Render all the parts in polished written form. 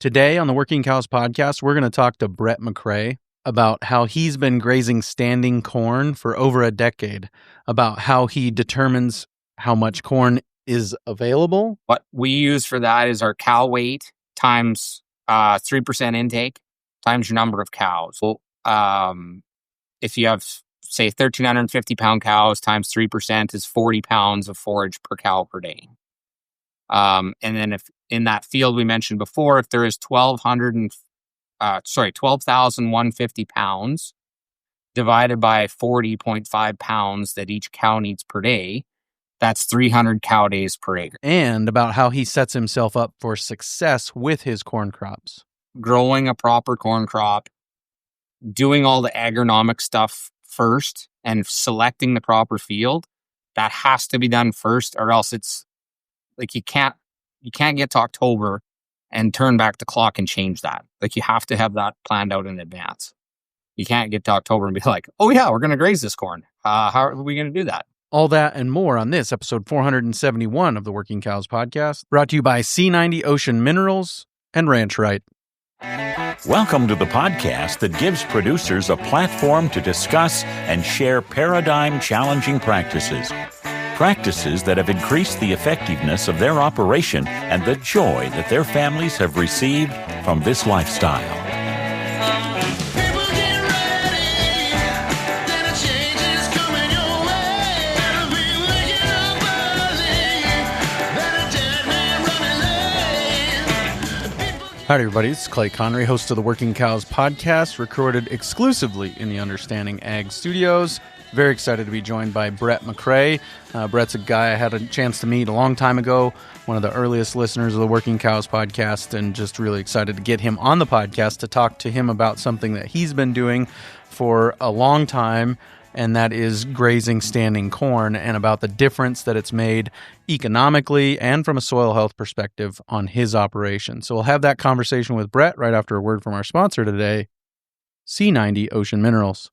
Today on the Working Cows podcast, we're going to talk to Brett McCrae about how he's been grazing standing corn for over a decade, about how he determines how much corn is available. What we use for that is our cow weight times 3% intake times your number of cows. So, if you have, say, 1,350 pound cows times 3% is 40 pounds of forage per cow per day. And then if in that field we mentioned before, if there is 12,150 pounds divided by 40.5 pounds that each cow needs per day, that's 300 cow days per acre. And about how he sets himself up for success with his corn crops. Growing a proper corn crop, doing all the agronomic stuff first, and selecting the proper field, that has to be done first, or else it's like you can't get to October and turn back the clock and change that. Like, you have to have that planned out in advance. You can't get to October and be like, oh yeah, we're going to graze this corn. How are we going to do that? All that and more on this episode 471 of the Working Cows podcast, brought to you by C90 Ocean Minerals and Ranch Right. Welcome to the podcast that gives producers a platform to discuss and share paradigm-challenging practices. Practices that have increased the effectiveness of their operation and the joy that their families have received from this lifestyle. Hi, everybody. It's Clay Connery, host of the Working Cows podcast, recorded exclusively in the Understanding Ag Studios. Very excited to be joined by Brett McCrae. Brett's a guy I had a chance to meet a long time ago, one of the earliest listeners of the Working Cows podcast, and just really excited to get him on the podcast to talk to him about something that he's been doing for a long time, and that is grazing standing corn, and about the difference that it's made economically and from a soil health perspective on his operation. So we'll have that conversation with Brett right after a word from our sponsor today, C90 Ocean Minerals.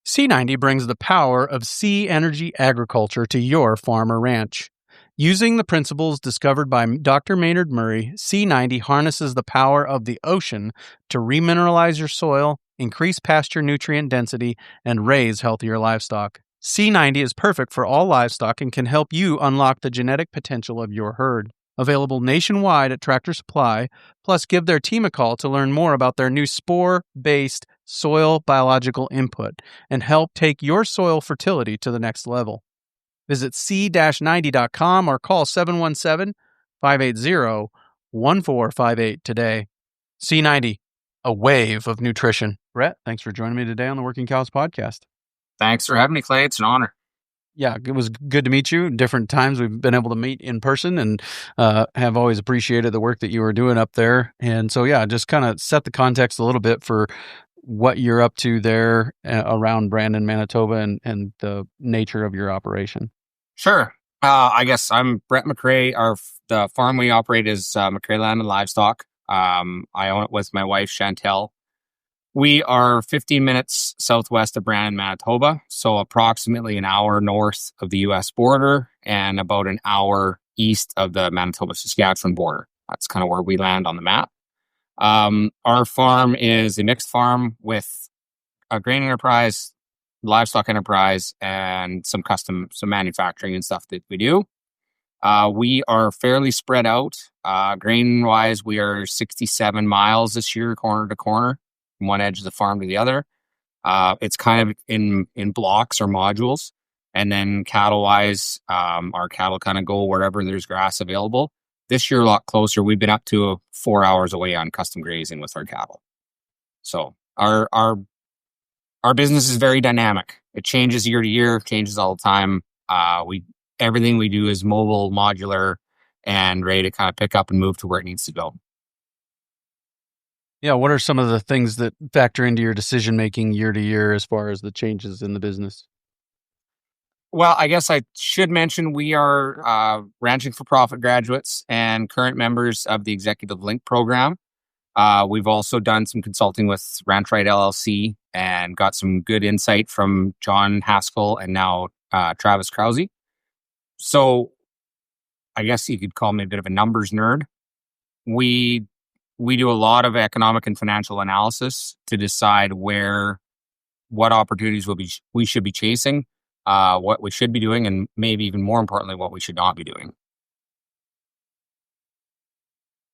C90 brings the power of sea energy agriculture to your farm or ranch. Using the principles discovered by Dr. Maynard Murray, C90 harnesses the power of the ocean to remineralize your soil, increase pasture nutrient density, and raise healthier livestock. C90 is perfect for all livestock and can help you unlock the genetic potential of your herd. Available nationwide at Tractor Supply, plus give their team a call to learn more about their new spore-based soil biological input and help take your soil fertility to the next level. Visit c-90.com or call 717-580-1458 today. C90, a wave of nutrition. Brett, thanks for joining me today on the Working Cows podcast. Thanks for having me, Clay. It's an honor. Yeah, it was good to meet you. Different times we've been able to meet in person, and have always appreciated the work that you were doing up there. And so, yeah, just kind of set the context a little bit for what you're up to there around Brandon, Manitoba, and the nature of your operation. Sure. I guess I'm Brett McCrae. The farm we operate is McCrae Land and Livestock. I own it with my wife, Chantel. We are 15 minutes southwest of Brandon, Manitoba, so approximately an hour north of the U.S. border and about an hour east of the Manitoba-Saskatchewan border. That's kind of where we land on the map. Our farm is a mixed farm with a grain enterprise, livestock enterprise, and some manufacturing and stuff that we do. We are fairly spread out. Grain-wise, we are 67 miles this year, corner to corner, from one edge of the farm to the other. It's kind of in blocks or modules. And then cattle-wise, our cattle kind of go wherever there's grass available. This year, a lot closer. We've been up to 4 hours away on custom grazing with our cattle. So our business is very dynamic. It changes year to year, changes all the time. Everything we do is mobile, modular, and ready to kind of pick up and move to where it needs to go. Yeah, what are some of the things that factor into your decision-making year to year as far as the changes in the business? Well, I guess I should mention we are Ranching for Profit graduates and current members of the Executive Link program. We've also done some consulting with Ranch Right LLC and got some good insight from John Haskell and now Travis Krause. So I guess you could call me a bit of a numbers nerd. We we do a lot of economic and financial analysis to decide what opportunities we should be chasing, what we should be doing, and maybe even more importantly, what we should not be doing.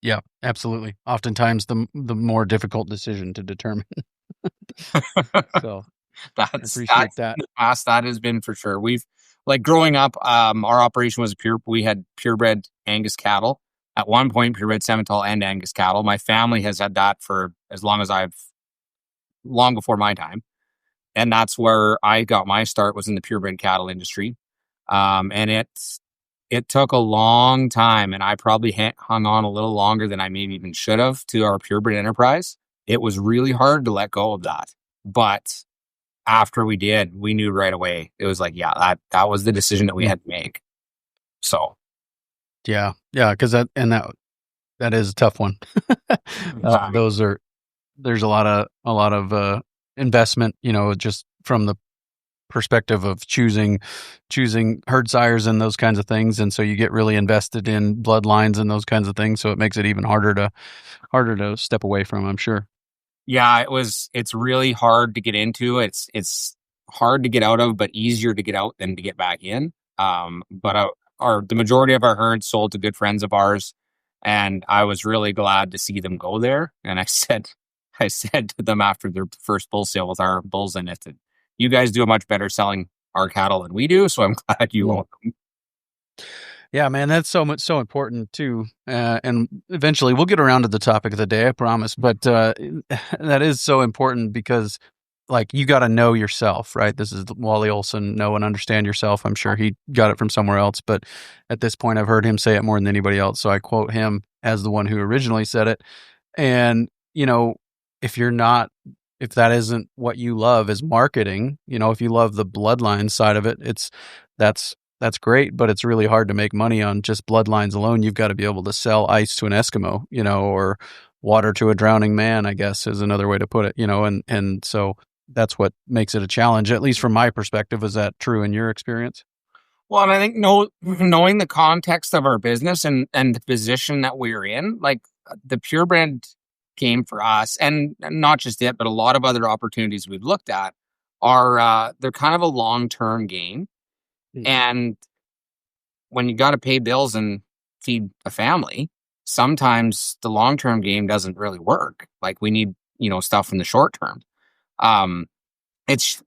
Yeah, absolutely. Oftentimes the more difficult decision to determine. So I appreciate that. That has been for sure. We've like growing up, our operation was we had purebred Angus cattle. At one point, purebred Simmental and Angus cattle. My family has had that for as long as long before my time. And that's where I got my start, was in the purebred cattle industry. And it took a long time, and I probably hung on a little longer than I maybe even should have to our purebred enterprise. It was really hard to let go of that. But after we did, we knew right away. It was like, yeah, that was the decision that we had to make. So. Yeah, because that is a tough one. There's a lot of investment, just from the perspective of choosing herd sires and those kinds of things, and so you get really invested in bloodlines and those kinds of things. So it makes it even harder to step away from, I'm sure. Yeah, it's really hard to get into. It's hard to get out of, but easier to get out than to get back in. But the majority of our herds sold to good friends of ours, and I was really glad to see them go there. And I said to them after their first bull sale with our bulls in it, that you guys do a much better selling our cattle than we do, so I'm glad you own them. Yeah, man, that's so important too. And eventually we'll get around to the topic of the day, I promise. But that is so important because, like, you got to know yourself, right? This is Wally Olson, know and understand yourself. I'm sure he got it from somewhere else, but at this point I've heard him say it more than anybody else. So I quote him as the one who originally said it. And, if that isn't what you love is marketing, if you love the bloodline side of it, that's great, but it's really hard to make money on just bloodlines alone. You've got to be able to sell ice to an Eskimo, or water to a drowning man, I guess is another way to put it, and so that's what makes it a challenge, at least from my perspective. Is that true in your experience? Well, and I think knowing the context of our business and the position that we're in, like the purebred game for us, and not just it, but a lot of other opportunities we've looked at are they're kind of a long-term game. And when you got to pay bills and feed a family, sometimes the long-term game doesn't really work. Like we need, stuff in the short term. It's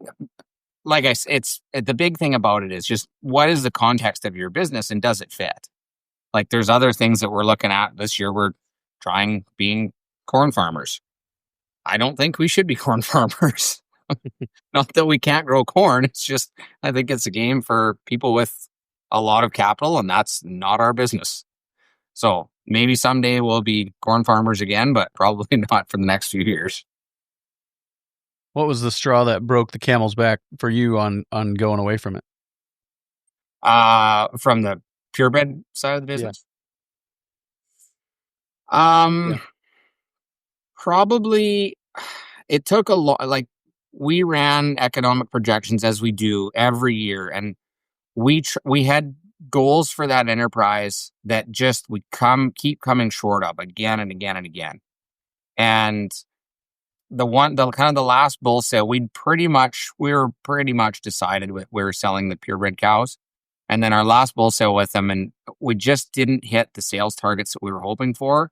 like it's the big thing about it is just what is the context of your business and does it fit? Like there's other things that we're looking at this year. We're trying being corn farmers. I don't think we should be corn farmers. Not that we can't grow corn. It's just, I think it's a game for people with a lot of capital, and that's not our business. So maybe someday we'll be corn farmers again, but probably not for the next few years. What was the straw that broke the camel's back for you on going away from it? From the purebred side of the business? Yeah. Probably it took a lot. Like we ran economic projections as we do every year, and we had goals for that enterprise that just we keep coming short of again and again and again. And the last bull sale, we were pretty much decided we were selling the purebred cows. And then our last bull sale with them, and we just didn't hit the sales targets that we were hoping for.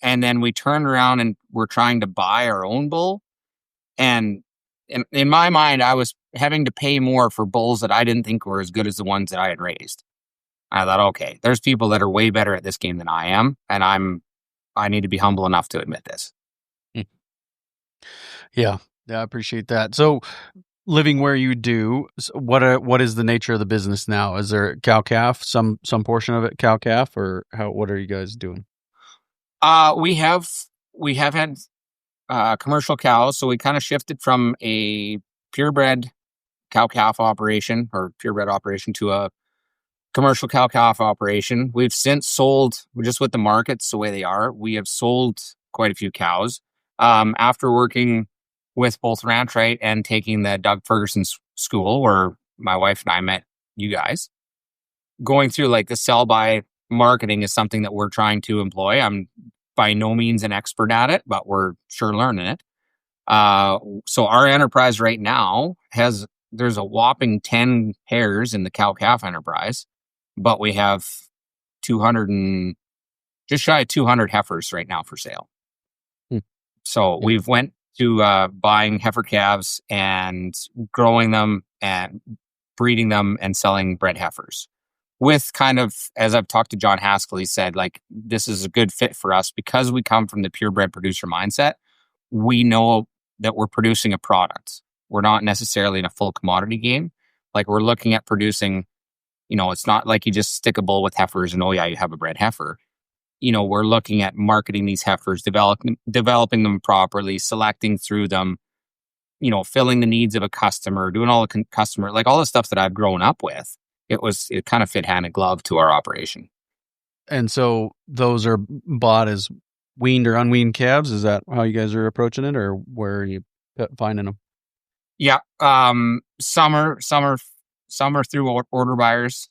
And then we turned around and we're trying to buy our own bull. And in my mind, I was having to pay more for bulls that I didn't think were as good as the ones that I had raised. I thought, okay, there's people that are way better at this game than I am. And I need to be humble enough to admit this. Yeah, I appreciate that. So living where you do, what is the nature of the business now? Is there cow-calf, some portion of it cow-calf, or what are you guys doing? We have had commercial cows, so we kind of shifted from a purebred cow-calf operation or purebred operation to a commercial cow-calf operation. We've since sold, just with the markets the way they are, we have sold quite a few cows. After working with both Ranch Right and taking the Doug Ferguson school, where my wife and I met you guys, going through like the sell-by marketing is something that we're trying to employ. I'm by no means an expert at it, but we're sure learning it. So our enterprise right now there's a whopping 10 pairs in the cow-calf enterprise, but we have 200 and just shy of 200 heifers right now for sale. So we've went to buying heifer calves and growing them and breeding them and selling bred heifers. With kind of, as I've talked to John Haskell, he said, like, this is a good fit for us because we come from the purebred producer mindset. We know that we're producing a product. We're not necessarily in a full commodity game. Like, we're looking at producing, it's not like you just stick a bull with heifers and, oh yeah, you have a bred heifer. We're looking at marketing these heifers, developing them properly, selecting through them, filling the needs of a customer, doing all the customer, like all the stuff that I've grown up with. It kind of fit hand in glove to our operation. And so those are bought as weaned or unweaned calves. Is that how you guys are approaching it, or where are you finding them? Yeah. Some are through order buyers.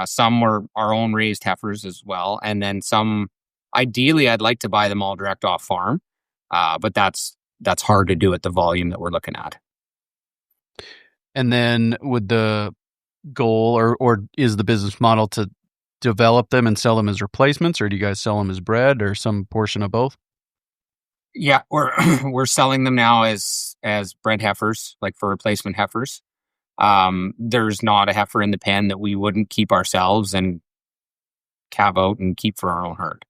Some were our own raised heifers as well. And then some, ideally, I'd like to buy them all direct off farm. But that's hard to do at the volume that we're looking at. And then would the goal or is the business model to develop them and sell them as replacements, or do you guys sell them as bred, or some portion of both? Yeah, we're selling them now as bred heifers, like for replacement heifers. There's not a heifer in the pen that we wouldn't keep ourselves and calve out and keep for our own herd.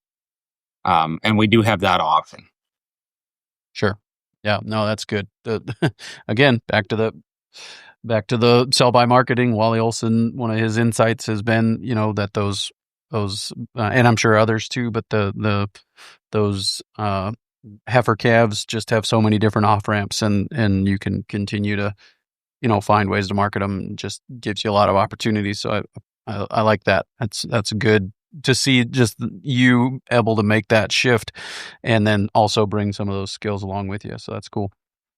And we do have that option. Sure. Yeah, no, that's good. Again, back to the sell by marketing. Wally Olson, one of his insights has been, that those and I'm sure others too, but those heifer calves just have so many different off ramps, and you can continue to, find ways to market them. Just gives you a lot of opportunities. So I like that. That's good to see, just you able to make that shift and then also bring some of those skills along with you. So that's cool.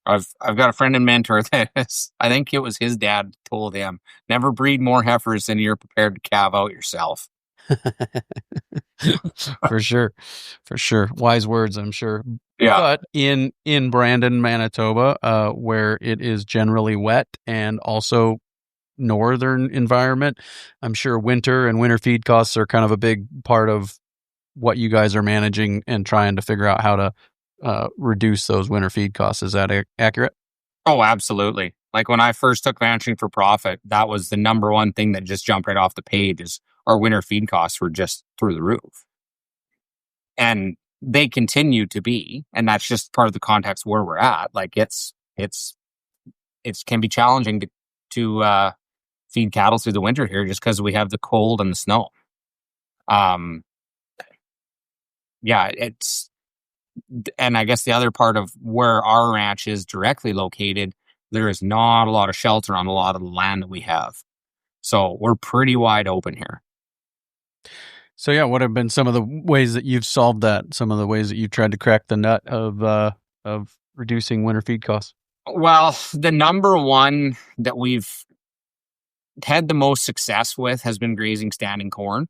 I've got a friend and mentor that I think it was his dad told him, never breed more heifers than you're prepared to calve out yourself. For sure. Wise words, I'm sure. Yeah. But in Brandon, Manitoba, where it is generally wet and also northern environment, I'm sure winter and winter feed costs are kind of a big part of what you guys are managing and trying to figure out how to reduce those winter feed costs. Is that accurate? Oh, absolutely. Like when I first took ranching for profit, that was the number one thing that just jumped right off the page is our winter feed costs were just through the roof. And they continue to be, and that's just part of the context where we're at. Like it can be challenging to feed cattle through the winter here just because we have the cold and the snow. And I guess the other part of where our ranch is directly located, there is not a lot of shelter on a lot of the land that we have. So we're pretty wide open here. So yeah, what have been some of the ways that you've solved that? Some of the ways that you've tried to crack the nut of reducing winter feed costs? Well, the number one that we've had the most success with has been grazing standing corn.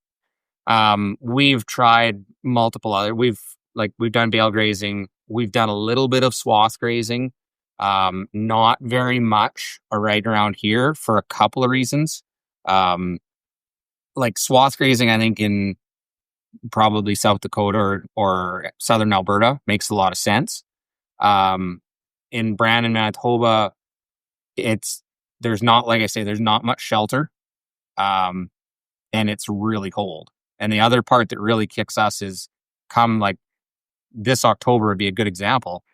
We've tried multiple other. We've done bale grazing. We've done a little bit of swath grazing. Not very much right around here for a couple of reasons. Like swath grazing, I think in probably South Dakota or southern Alberta makes a lot of sense. In Brandon, Manitoba, there's not much shelter. And it's really cold. And the other part that really kicks us is come like this October would be a good example.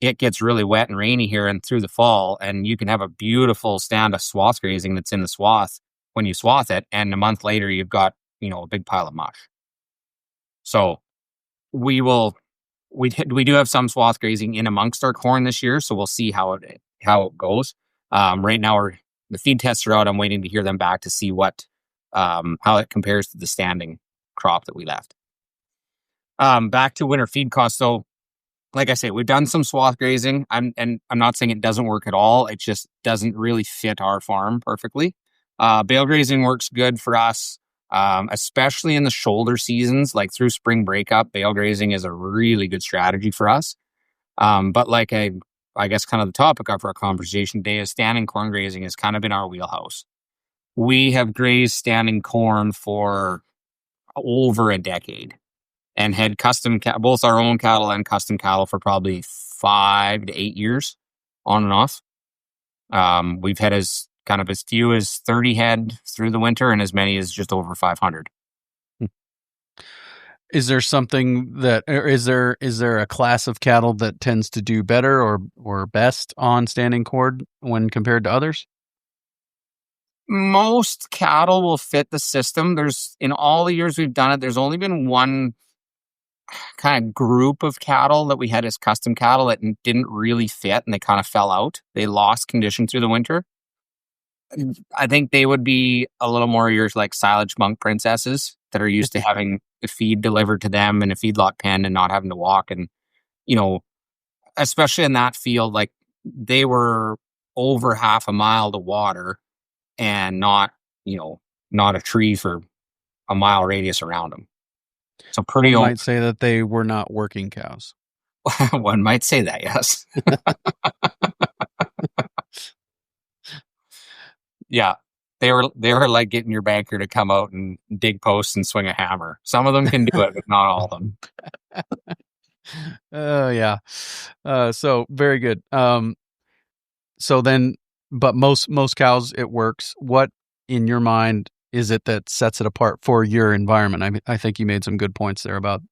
It gets really wet and rainy here and through the fall, and you can have a beautiful stand of swath grazing that's in the swath when you swath it, and a month later you've got, a big pile of mush. So we do have some swath grazing in amongst our corn this year, so we'll see how it goes. Right now the feed tests are out. I'm waiting to hear them back to see how it compares to the standing crop that we left. Back to winter feed costs. So like I say, we've done some swath grazing. I'm not saying it doesn't work at all. It just doesn't really fit our farm perfectly. Bale grazing works good for us. especially in the shoulder seasons, like through spring breakup. Bale grazing is a really good strategy for us. But like I guess kind of the topic of our conversation today is standing corn grazing has kind of been our wheelhouse. We have grazed standing corn for over a decade and had both our own cattle and custom cattle for probably 5 to 8 years on and off. We've had as few as 30 head through the winter and as many as just over 500. Is there something that, or is there a class of cattle that tends to do better or best on standing corn when compared to others? Most cattle will fit the system. In all the years we've done it, there's only been one kind of group of cattle that we had as custom cattle that didn't really fit and they kind of fell out. They lost condition through the winter. I think they would be a little more your like silage monk princesses that are used to having the feed delivered to them in a feedlot pen and not having to walk. And, especially in that field, like they were over half a mile to water and not a tree for a mile radius around them. So pretty One old. might say that they were not working cows. One might say that, yes. Yeah. They were like getting your banker to come out and dig posts and swing a hammer. Some of them can do it, but not all of them. Oh, yeah. So very good. So then, but most cows, it works. What in your mind is it that sets it apart for your environment? I think you made some good points there about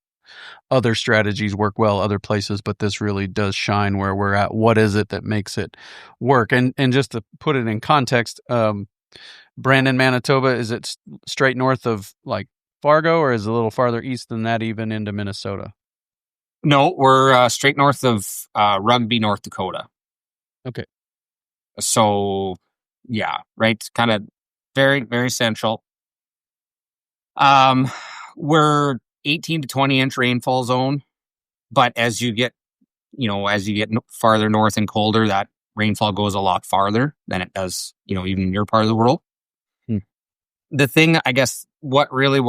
other strategies work well other places, but this really does shine where we're at. What is it that makes it work? And just to put it in context, Brandon, Manitoba, is it straight north of like Fargo, or is it a little farther east than that, even into Minnesota? No, we're straight north of Rugby, North Dakota. Okay. So, yeah, right, kind of very, very central. We're 18 to 20 inch rainfall zone, but as you get farther north and colder, that rainfall goes a lot farther than it does, even in your part of the world. The thing, I guess, what really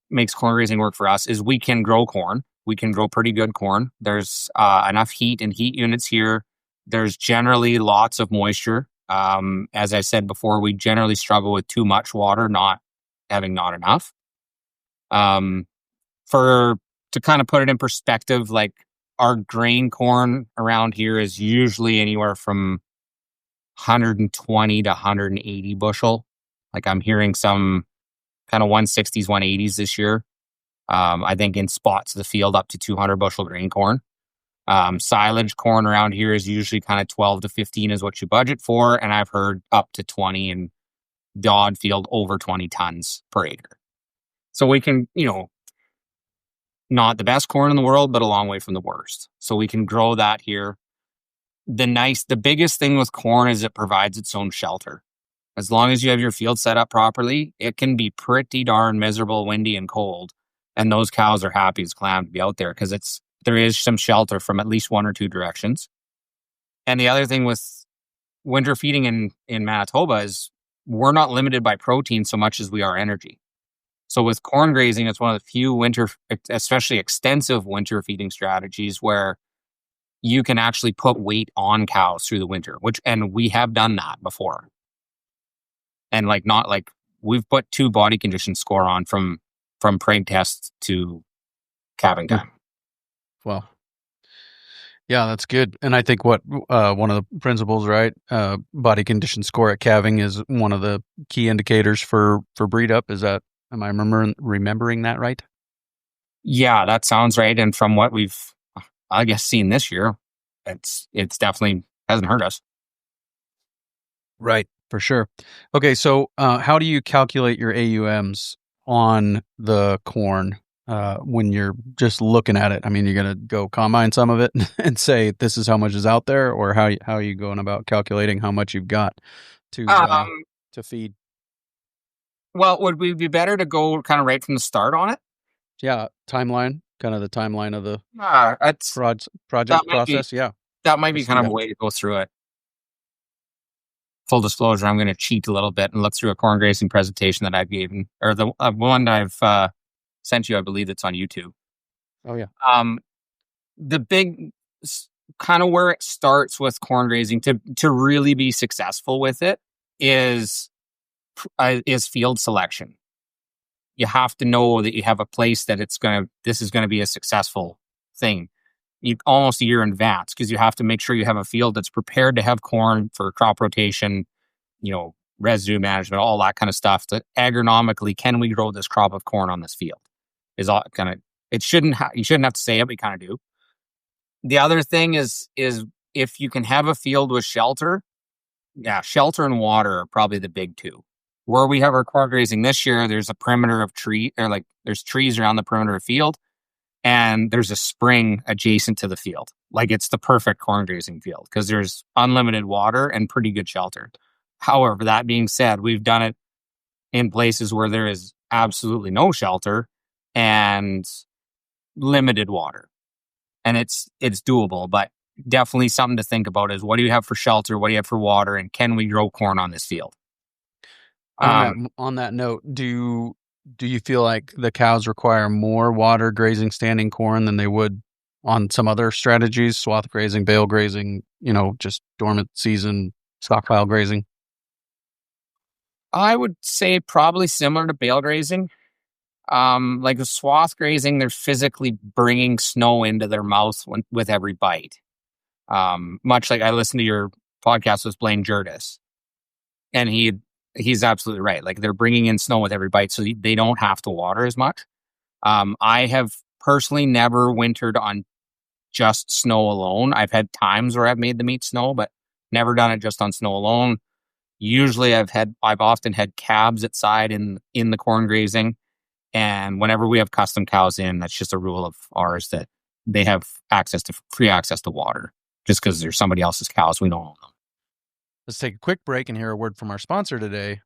makes corn grazing work for us is we can grow corn. We can grow pretty good corn. There's enough heat and heat units here. There's generally lots of moisture. As I said before, we generally struggle with too much water, not enough. To kind of put it in perspective, like our grain corn around here is usually anywhere from 120 to 180 bushel. Like I'm hearing some kind of 160s, 180s this year. I think in spots of the field up to 200 bushel grain corn. Silage corn around here is usually kind of 12 to 15 is what you budget for. And I've heard up to 20 and the odd field over 20 tons per acre. So we can, not the best corn in the world, but a long way from the worst. So we can grow that here. The biggest thing with corn is it provides its own shelter. As long as you have your field set up properly, it can be pretty darn miserable, windy and cold. And those cows are happy as clam to be out there because there is some shelter from at least one or two directions. And the other thing with winter feeding in Manitoba is we're not limited by protein so much as we are energy. So with corn grazing, it's one of the few especially extensive winter feeding strategies where you can actually put weight on cows through the winter, and we have done that before. And we've put 2 body condition score on from preg test to calving time. Well, yeah, that's good. And I think one of the principles, right? Body condition score at calving is one of the key indicators for breed up. Am I remembering that right? Yeah, that sounds right. And from what we've, I guess, seen this year, it's definitely hasn't hurt us. Right, for sure. Okay, so how do you calculate your AUMs on the corn when you're just looking at it? I mean, you're going to go combine some of it and say this is how much is out there, or how are you going about calculating how much you've got to feed? Well, would we be better to go kind of right from the start on it? Yeah, kind of the timeline of the project process. Yeah, that might be kind of a way to go through it. full disclosure, I'm going to cheat a little bit and look through a corn grazing presentation that I've given, or the one I've sent you. I believe it's on YouTube. Oh yeah. The big kind of where it starts with corn grazing to really be successful with it is field selection. You have to know that you have a place that this is going to be a successful thing. Almost a year in advance, because you have to make sure you have a field that's prepared to have corn for crop rotation, residue management, all that kind of stuff. That agronomically, can we grow this crop of corn on this field? Is all kind of, you shouldn't have to say it, but you kind of do. The other thing is if you can have a field with shelter, shelter and water are probably the big two. Where we have our corn grazing this year, there's a perimeter of there's trees around the perimeter of field, and there's a spring adjacent to the field. Like, it's the perfect corn grazing field because there's unlimited water and pretty good shelter. However, that being said, we've done it in places where there is absolutely no shelter and limited water. And it's doable, but definitely something to think about is, what do you have for shelter? What do you have for water? And can we grow corn on this field? On that note, do you feel like the cows require more water grazing standing corn than they would on some other strategies, swath grazing, bale grazing, just dormant season stockpile grazing? I would say probably similar to bale grazing. Like the swath grazing, they're physically bringing snow into their mouth with every bite. Much like I listened to your podcast with Blaine Jurdis, and he's absolutely right. Like, they're bringing in snow with every bite, so they don't have to water as much. I have personally never wintered on just snow alone. I've had times where I've made the meat snow, but never done it just on snow alone. Usually I've often had calves at side in the corn grazing. And whenever we have custom cows in, that's just a rule of ours that they have free access to water, just because there's somebody else's cows. We don't own them. Let's take a quick break and hear a word from our sponsor today,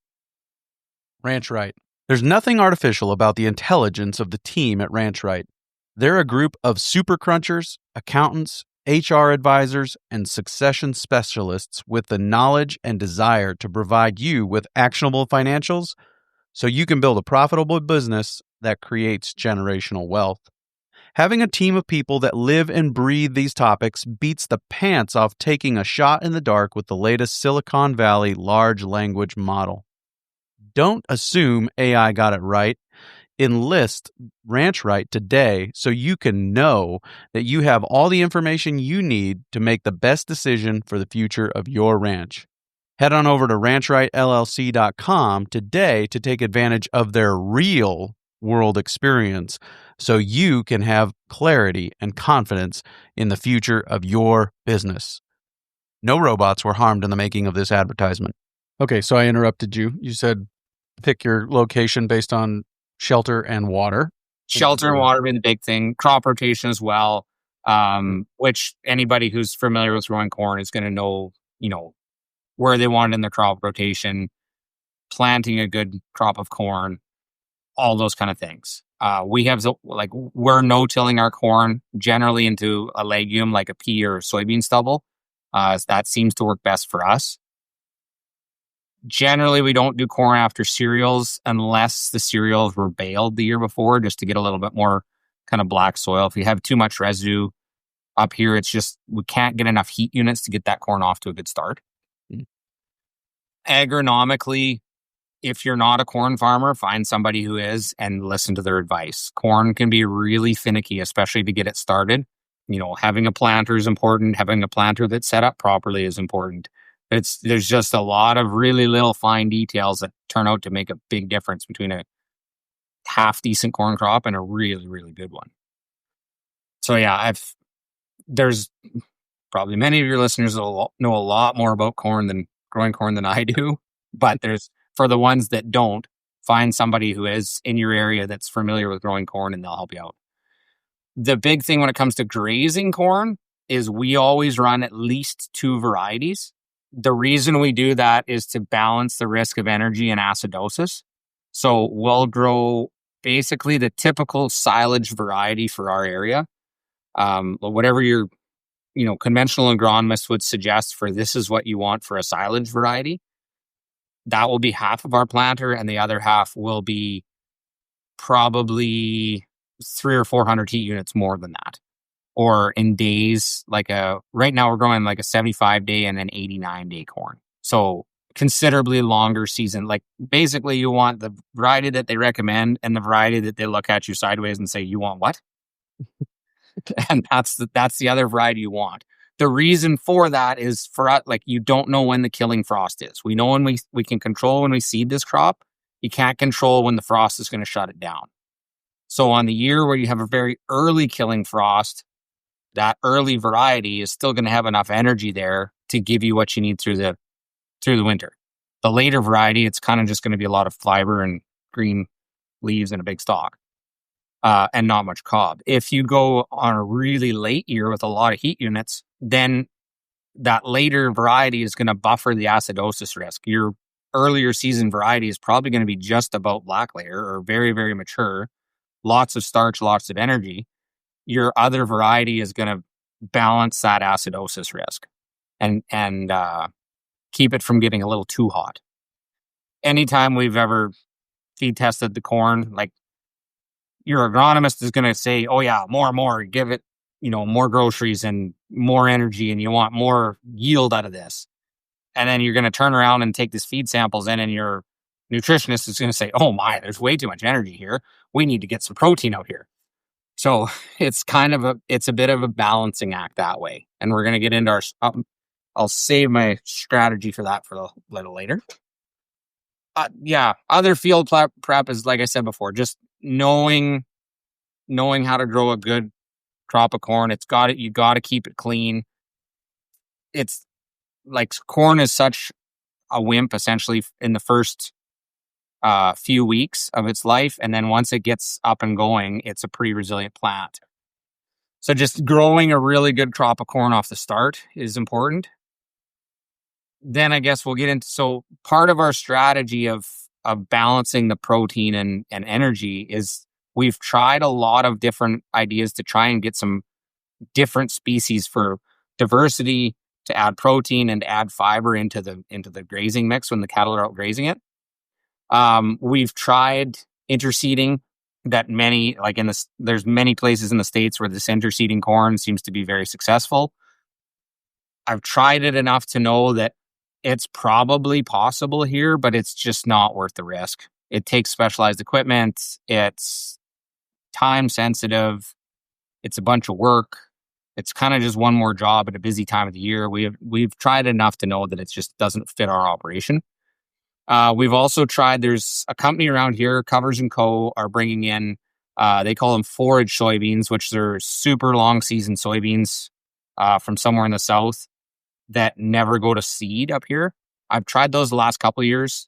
Ranch Right. There's nothing artificial about the intelligence of the team at Ranch Right. They're a group of super crunchers, accountants, HR advisors, and succession specialists with the knowledge and desire to provide you with actionable financials so you can build a profitable business that creates generational wealth. Having a team of people that live and breathe these topics beats the pants off taking a shot in the dark with the latest Silicon Valley large language model. Don't assume AI got it right. Enlist Ranch Right today so you can know that you have all the information you need to make the best decision for the future of your ranch. Head on over to ranchrightllc.com today to take advantage of their real world experience so you can have clarity and confidence in the future of your business. No robots were harmed in the making of this advertisement. Okay, so I interrupted you. You said pick your location based on shelter and water. Shelter and water being the big thing. Crop rotation as well, which anybody who's familiar with growing corn is going to know, where they want it in their crop rotation, planting a good crop of corn, all those kind of things. We're no-tilling our corn generally into a legume like a pea or soybean stubble. That seems to work best for us. Generally, we don't do corn after cereals unless the cereals were baled the year before, just to get a little bit more kind of black soil. If you have too much residue up here, it's just we can't get enough heat units to get that corn off to a good start. Agronomically, if you're not a corn farmer, find somebody who is and listen to their advice. Corn can be really finicky, especially to get it started. Having a planter is important. Having a planter that's set up properly is important. There's just a lot of really little fine details that turn out to make a big difference between a half decent corn crop and a really, really good one. So yeah, there's probably many of your listeners that know a lot more about growing corn than I do, but for the ones that don't, find somebody who is in your area that's familiar with growing corn and they'll help you out. The big thing when it comes to grazing corn is we always run at least 2 varieties. The reason we do that is to balance the risk of energy and acidosis. So we'll grow basically the typical silage variety for our area. Whatever your conventional agronomist would suggest for this is what you want for a silage variety. that will be half of our planter, and the other half will be probably 300 or 400 heat units more than that. Or in days, right now we're growing like a 75-day and an 89-day corn. So considerably longer season. Like basically you want the variety that they recommend and the variety that they look at you sideways and say, you want what? And that's the other variety you want. The reason for that is for us, like, you don't know when the killing frost is. We know when we can control when we seed this crop. You can't control when the frost is going to shut it down. So on the year where you have a very early killing frost, that early variety is still going to have enough energy there to give you what you need through the winter. The later variety, it's kind of just going to be a lot of fiber and green leaves and a big stalk. And not much cob. If you go on a really late year with a lot of heat units, then that later variety is going to buffer the acidosis risk. Your earlier season variety is probably going to be just about black layer or very, very mature, lots of starch, lots of energy. Your other variety is going to balance that acidosis risk and keep it from getting a little too hot. Anytime we've ever feed tested the corn, like, your agronomist is going to say, oh yeah, more, give it, more groceries and more energy, and you want more yield out of this. And then you're going to turn around and take these feed samples in, and your nutritionist is going to say, oh my, there's way too much energy here. We need to get some protein out here. So it's it's a bit of a balancing act that way. And we're going to get into I'll save my strategy for that for a little later. Other field prep is, like I said before, just knowing how to grow a good crop of corn. You got to keep it clean. It's like corn is such a wimp essentially in the first few weeks of its life, and then once it gets up and going, it's a pretty resilient plant. So just growing a really good crop of corn off the start is important. Then I guess we'll get into, so part of our strategy of balancing the protein and energy is we've tried a lot of different ideas to try and get some different species for diversity, to add protein and to add fiber into the grazing mix when the cattle are out grazing it. We've tried interseeding that there's many places in the States where this interseeding corn seems to be very successful. I've tried it enough to know that it's probably possible here, but it's just not worth the risk. It takes specialized equipment. It's time sensitive. It's a bunch of work. It's kind of just one more job at a busy time of the year. We've tried enough to know that it just doesn't fit our operation. We've also tried, there's a company around here, Covers & Co. are bringing in, they call them forage soybeans, which are super long season soybeans from somewhere in the south that never go to seed up here. I've tried those the last couple of years.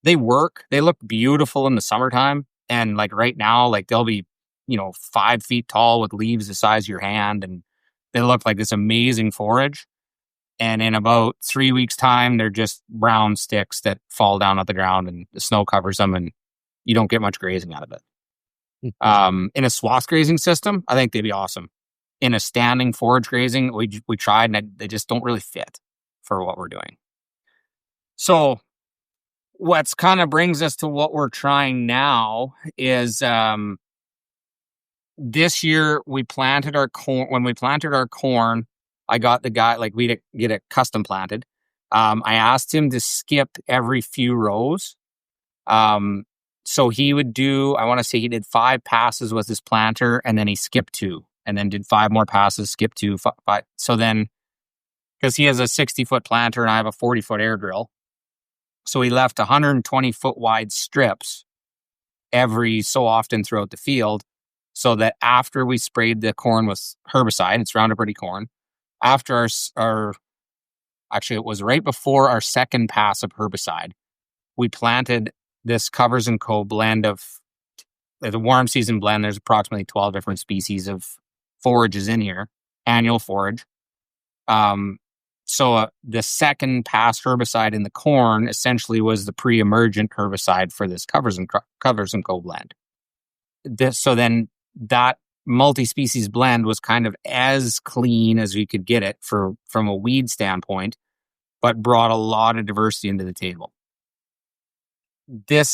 They work. They look beautiful in the summertime. And like right now, like they'll be, 5 feet tall with leaves the size of your hand. And they look like this amazing forage. And in about 3 weeks' time, they're just brown sticks that fall down at the ground and the snow covers them and you don't get much grazing out of it. In a swath grazing system, I think they'd be awesome. In a standing forage grazing, we tried and they just don't really fit for what we're doing. So what's kind of brings us to what we're trying now is this year we planted our corn. When we planted our corn, I got the guy, like we get it custom planted. I asked him to skip every few rows. So he would do, I want to say he did 5 passes with his planter and then he skipped 2 and then did 5 more passes, skipped 2, 5. So then, because he has a 60-foot planter and I have a 40-foot air drill. So he left 120-foot wide strips every so often throughout the field so that after we sprayed the corn with herbicide, it's Roundup Ready corn, after actually it was right before our second pass of herbicide, we planted this Covers & Co. blend of the warm season blend. There's approximately 12 different species of forages in here, annual forage. So the second pass herbicide in the corn essentially was the pre-emergent herbicide for this Covers & Co. blend. So then that multi-species blend was kind of as clean as we could get it from a weed standpoint, but brought a lot of diversity into the table.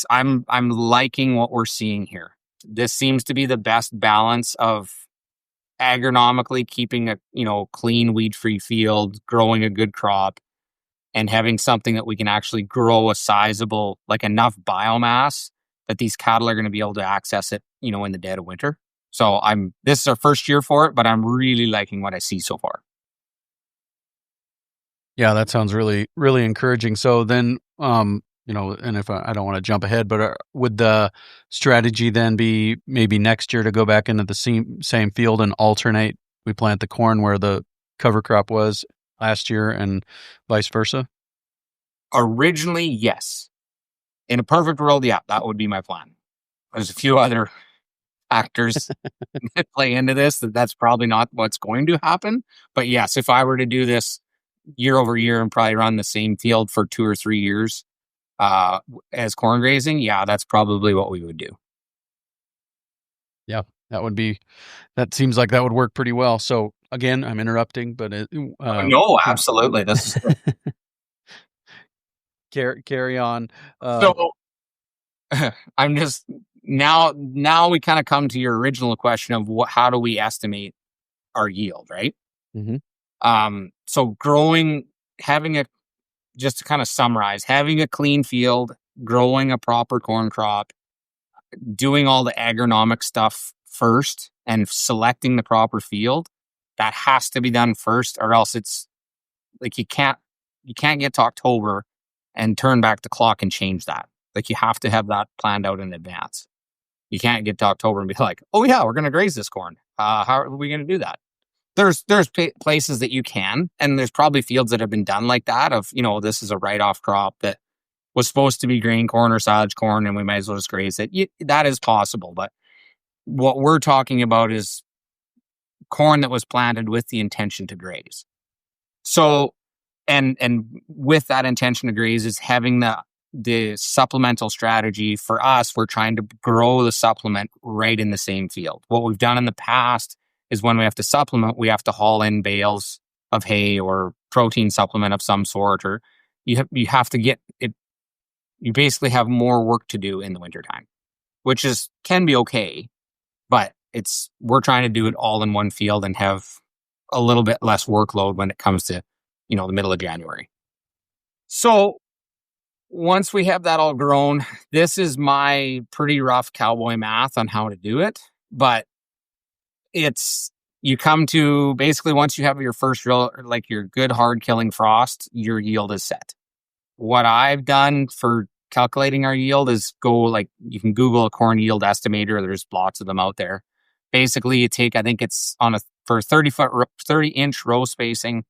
I'm liking what we're seeing here. This seems to be the best balance of agronomically keeping a clean weed-free field, growing a good crop, and having something that we can actually grow a sizable, like enough biomass that these cattle are going to be able to access it, in the dead of winter. So this is our first year for it, but I'm really liking what I see so far. Yeah, that sounds really, really encouraging. So then, and if I don't want to jump ahead, but would the strategy then be maybe next year to go back into the same field and alternate? We plant the corn where the cover crop was last year and vice versa? Originally, yes. In a perfect world, yeah, that would be my plan. There's a few other factors that play into this that's probably not what's going to happen. But yes, if I were to do this year over year and probably run the same field for 2 or 3 years as corn grazing, yeah, that's probably what we would do. Yeah, that seems like that would work pretty well. So again, I'm interrupting, but no, absolutely. This is carry on. So I'm just now we kind of come to your original question of how do we estimate our yield, right? Mm-hmm. So just to kind of summarize, having a clean field, growing a proper corn crop, doing all the agronomic stuff first, and selecting the proper field, that has to be done first, or else it's like you can't get to October and turn back the clock and change that. Like, you have to have that planned out in advance. You can't get to October and be like, oh yeah, we're going to graze this corn. How are we going to do that? There's places that you can, and there's probably fields that have been done like that of, this is a write-off crop that was supposed to be grain corn or silage corn, and we might as well just graze it. That is possible, but what we're talking about is corn that was planted with the intention to graze. So, and with that intention to graze is having the supplemental strategy. For us, we're trying to grow the supplement right in the same field. What we've done in the past is when we have to supplement, we have to haul in bales of hay or protein supplement of some sort, or you have to get it. You basically have more work to do in the wintertime, which can be okay, but we're trying to do it all in one field and have a little bit less workload when it comes to, the middle of January. So once we have that all grown, this is my pretty rough cowboy math on how to do it, but you come to basically once you have your first your good hard killing frost, your yield is set. What I've done for calculating our yield is you can Google a corn yield estimator. There's lots of them out there. Basically, you take, I think it's for 30-inch row spacing,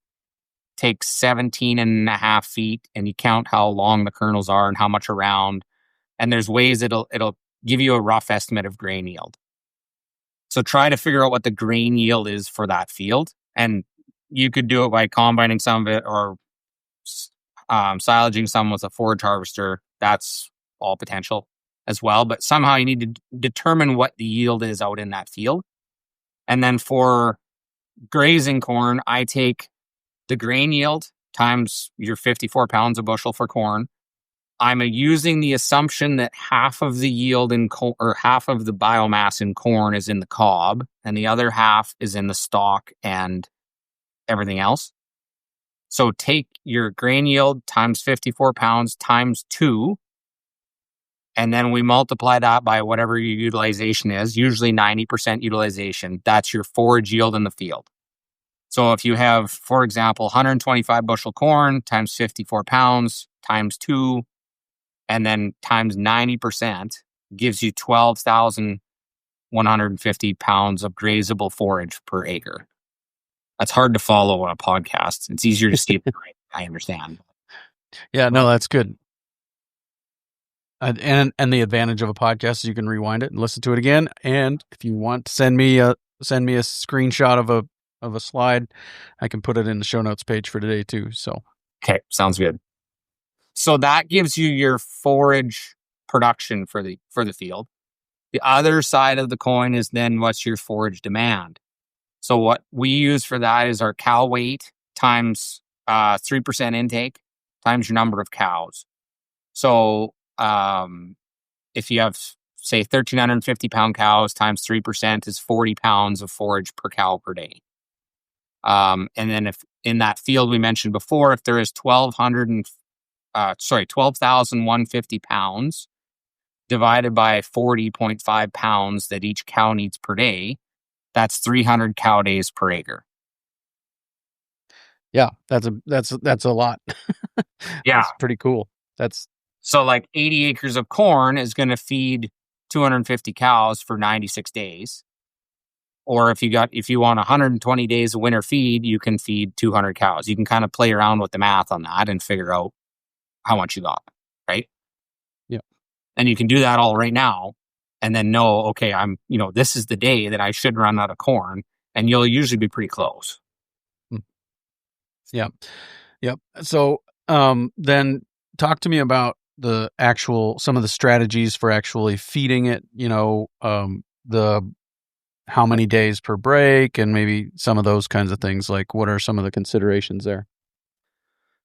takes 17 and a half feet, and you count how long the kernels are and how much around. And there's ways it'll give you a rough estimate of grain yield. So try to figure out what the grain yield is for that field. And you could do it by combining some of it or silaging some with a forage harvester. That's all potential as well. But somehow you need to determine what the yield is out in that field. And then for grazing corn, I take the grain yield times your 54 pounds a bushel for corn. I'm using the assumption that half of the yield or half of the biomass in corn is in the cob, and the other half is in the stalk and everything else. So take your grain yield times 54 pounds times 2, and then we multiply that by whatever your utilization is, usually 90% utilization. That's your forage yield in the field. So if you have, for example, 125 bushel corn times 54 pounds times 2, and then times 90% gives you 12,150 pounds of grazable forage per acre. That's hard to follow on a podcast. It's easier to see it. I understand. Yeah, no, that's good. And the advantage of a podcast is you can rewind it and listen to it again. And if you want to send me a screenshot of a slide, I can put it in the show notes page for today too. So okay, sounds good. So that gives you your forage production for the field. The other side of the coin is then what's your forage demand. So what we use for that is our cow weight times 3% intake times your number of cows. So if you have, say, 1,350 pound cows times 3% is 40 pounds of forage per cow per day. And then if in that field we mentioned before, if there is 12,150 pounds divided by 40.5 pounds that each cow needs per day, that's 300 cow days per acre. Yeah, that's a lot. Yeah. That's pretty cool. So like 80 acres of corn is going to feed 250 cows for 96 days. Or if you want 120 days of winter feed, you can feed 200 cows. You can kind of play around with the math on that and figure out how much you got, right? Yeah. And you can do that all right now and then know, okay, this is the day that I should run out of corn, and you'll usually be pretty close. Yeah. Yep. So, then talk to me about some of the strategies for actually feeding it, how many days per break, and maybe some of those kinds of things. Like, what are some of the considerations there?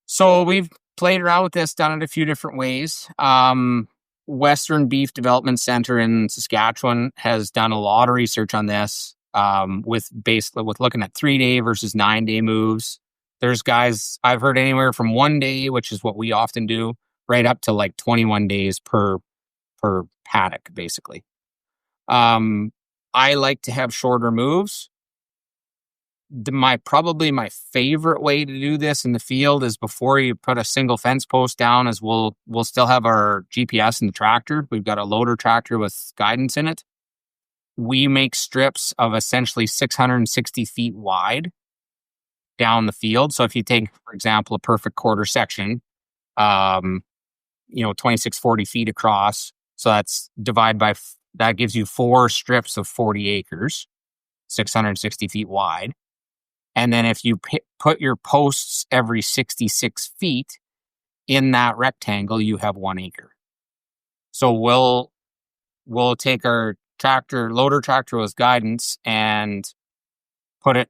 So we've played around with this, done it a few different ways. Western Beef Development Center in Saskatchewan has done a lot of research on this, with looking at 3-day versus 9-day moves. There's guys I've heard anywhere from 1 day, which is what we often do, right up to like 21 days per paddock, basically. I like to have shorter moves. Probably my favorite way to do this in the field is before you put a single fence post down, is we'll still have our GPS in the tractor. We've got a loader tractor with guidance in it. We make strips of essentially 660 feet wide down the field. So if you take, for example, a perfect quarter section, 2640 feet across. So that's that gives you 4 strips of 40 acres, 660 feet wide. And then if you put your posts every 66 feet in that rectangle, you have 1 acre. So we'll take our loader tractor with guidance and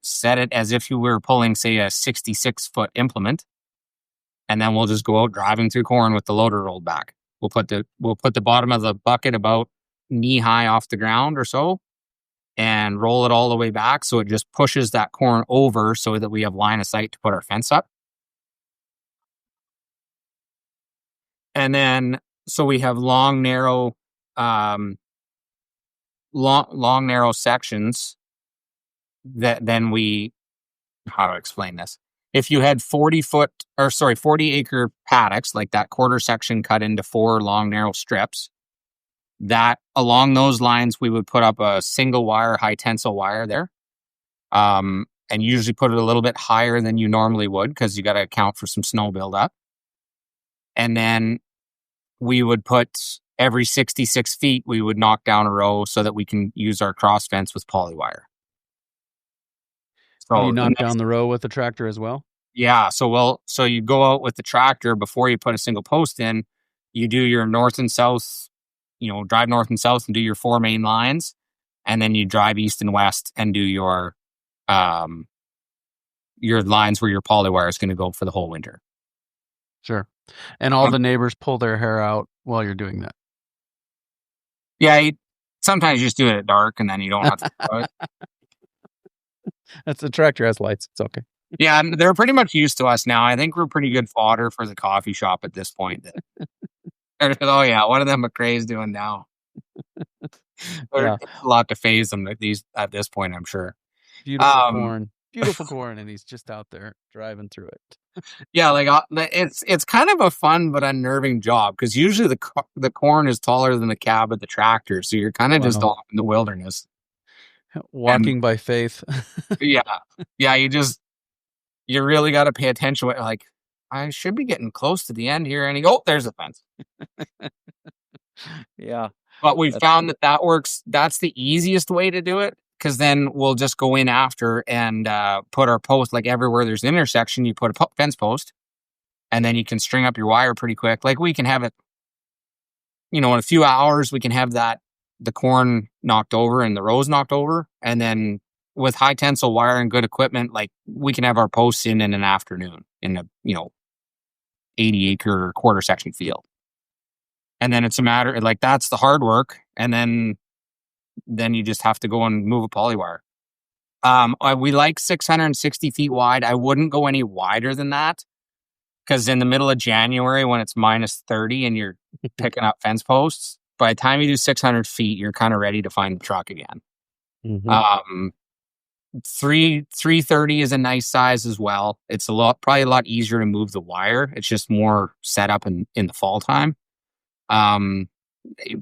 set it as if you were pulling, say, a 66-foot implement. And then we'll just go out driving through corn with the loader rolled back. We'll put the bottom of the bucket about knee high off the ground or so, and roll it all the way back so it just pushes that corn over so that we have line of sight to put our fence up. And then so we have long narrow sections that then how to explain this? If you had 40 acre paddocks, like that quarter section cut into 4 long narrow strips, that along those lines, we would put up a single wire, high tensile wire there. And usually put it a little bit higher than you normally would, because you got to account for some snow buildup. And then we would put every 66 feet, we would knock down a row so that we can use our cross fence with polywire. So you knock down the row with the tractor as well? Yeah. So you go out with the tractor before you put a single post in, you do your north and south, drive north and south and do your 4 main lines. And then you drive east and west and do your lines where your polywire is going to go for the whole winter. Sure. And all the neighbors pull their hair out while you're doing that. Yeah. Sometimes you just do it at dark and then you don't have to do it. That's the tractor has lights. It's okay. Yeah, they're pretty much used to us now. I think we're pretty good fodder for the coffee shop at this point. Oh yeah, what are them McRae's doing now? Yeah. A lot to phase them at this point, I'm sure. Beautiful corn, and he's just out there driving through it. Yeah, like it's kind of a fun but unnerving job, because usually the corn is taller than the cab of the tractor, so you're kind of just off in the wilderness. Walking by faith. Yeah. You really got to pay attention. Like, I should be getting close to the end here. And there's the fence. Yeah. But we found that works. That's the easiest way to do it, because then we'll just go in after and put our post, like everywhere there's an intersection, you put a fence post, and then you can string up your wire pretty quick. Like, we can have it, in a few hours, we can have the corn knocked over and the rows knocked over. And then with high tensile wire and good equipment, like, we can have our posts in an afternoon in a, 80 acre quarter section field. And then it's a matter like that's the hard work. And then you just have to go and move a polywire. We like 660 feet wide. I wouldn't go any wider than that because in the middle of January when it's minus 30 and you're picking up fence posts, by the time you do 600 feet, you're kind of ready to find the truck again. 330 is a nice size as well. It's probably a lot easier to move the wire. It's just more set up in the fall time.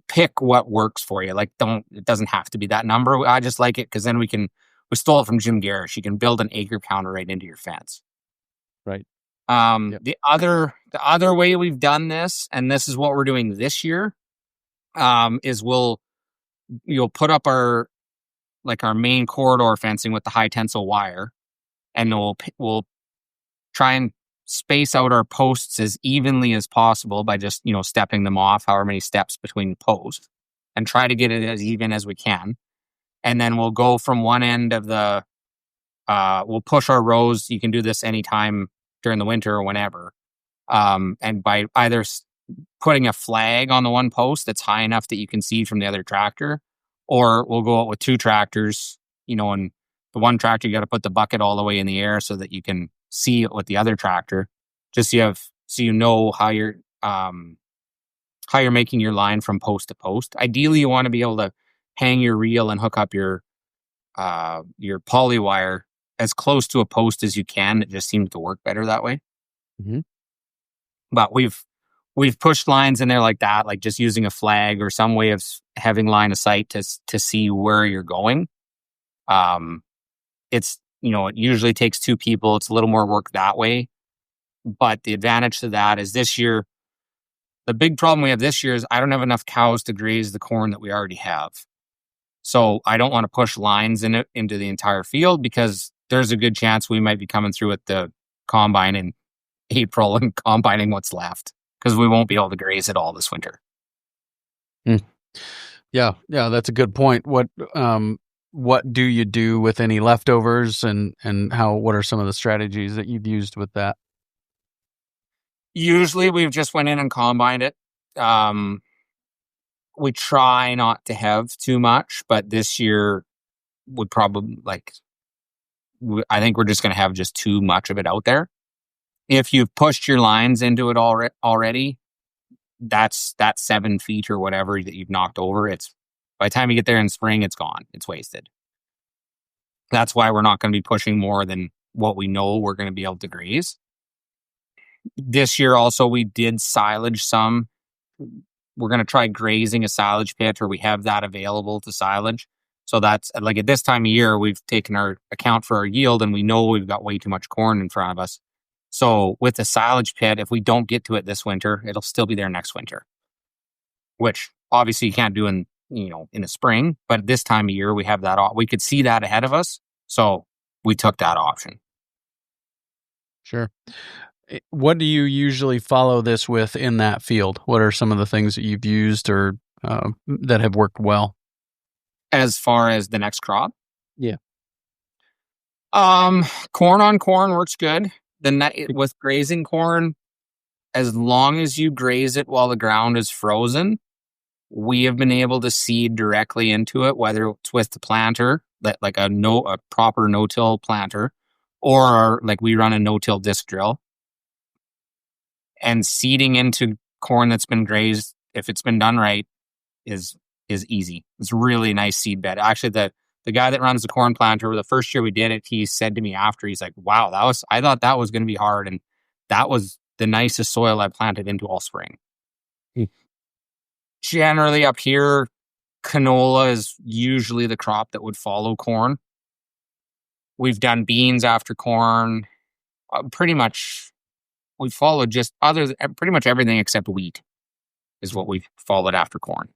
Pick what works for you. Like it doesn't have to be that number. I just like it because then we stole it from Jim Garrish. You can build an acre counter right into your fence. Right. Yep. The other way we've done this, and this is what we're doing this year, is you'll put up our main corridor fencing with the high tensile wire, and we'll try and space out our posts as evenly as possible by just, stepping them off, however many steps between posts, and try to get it as even as we can. And then we'll go from one end of we'll push our rows. You can do this anytime during the winter or whenever. And by either putting a flag on the one post that's high enough that you can see from the other tractor, or we'll go out with two tractors, and the one tractor, you got to put the bucket all the way in the air so that you can see it with the other tractor, just so you know how you're making your line from post to post. Ideally, you want to be able to hang your reel and hook up your poly wire as close to a post as you can. It just seems to work better that way. Mm-hmm. But we've pushed lines in there like that, like just using a flag or some way of having line of sight to see where you're going. It's, it usually takes two people. It's a little more work that way. But the advantage to that is this year, the big problem we have this year is I don't have enough cows to graze the corn that we already have. So I don't want to push lines into the entire field because there's a good chance we might be coming through at the combine in April and combining what's left because we won't be able to graze it all this winter. Yeah, that's a good point. What do you do with any leftovers, and what are some of the strategies that you've used with that? Usually we've just went in and combined it. We try not to have too much, but this year would probably I think we're just going to have just too much of it out there. If you've pushed your lines into it already, that's 7 feet or whatever that you've knocked over. It's by the time you get there in spring, it's gone. It's wasted. That's why we're not going to be pushing more than what we know we're going to be able to graze. This year also, we did silage some. We're going to try grazing a silage pit, or we have that available to silage. So that's like at this time of year, we've taken our account for our yield and we know we've got way too much corn in front of us. So with the silage pit, if we don't get to it this winter, it'll still be there next winter, which obviously you can't do in the spring. But this time of year, we have that. We could see that ahead of us. So we took that option. Sure. What do you usually follow this with in that field? What are some of the things that you've used or that have worked well? As far as the next crop? Yeah. Corn on corn works good. With grazing corn, as long as you graze it while the ground is frozen, we have been able to seed directly into it, whether it's with the planter, like a proper no-till planter, or like we run a no-till disc drill. And seeding into corn that's been grazed, if it's been done right, is easy. It's a really nice seed bed. Actually, the guy that runs the corn planter, the first year we did it, he said to me after, he's like, wow, I thought that was going to be hard. And that was the nicest soil I planted into all spring. Generally up here, canola is usually the crop that would follow corn. We've done beans after corn. Pretty much, we followed pretty much everything except wheat is what we've followed after corn.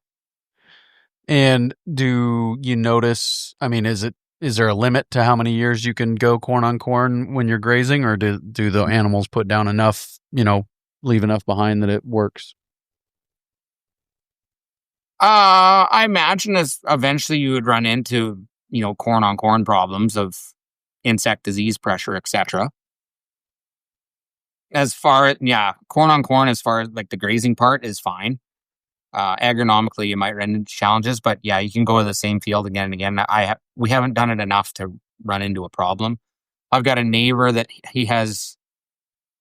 And do you notice, is there a limit to how many years you can go corn on corn when you're grazing, or do the animals put down enough, leave enough behind that it works? I imagine as eventually you would run into, corn on corn problems of insect disease pressure, etc. As far as, corn on corn, as far as like the grazing part is fine. Agronomically, you might run into challenges, but yeah, you can go to the same field again and again. We haven't done it enough to run into a problem. I've got a neighbor that he has,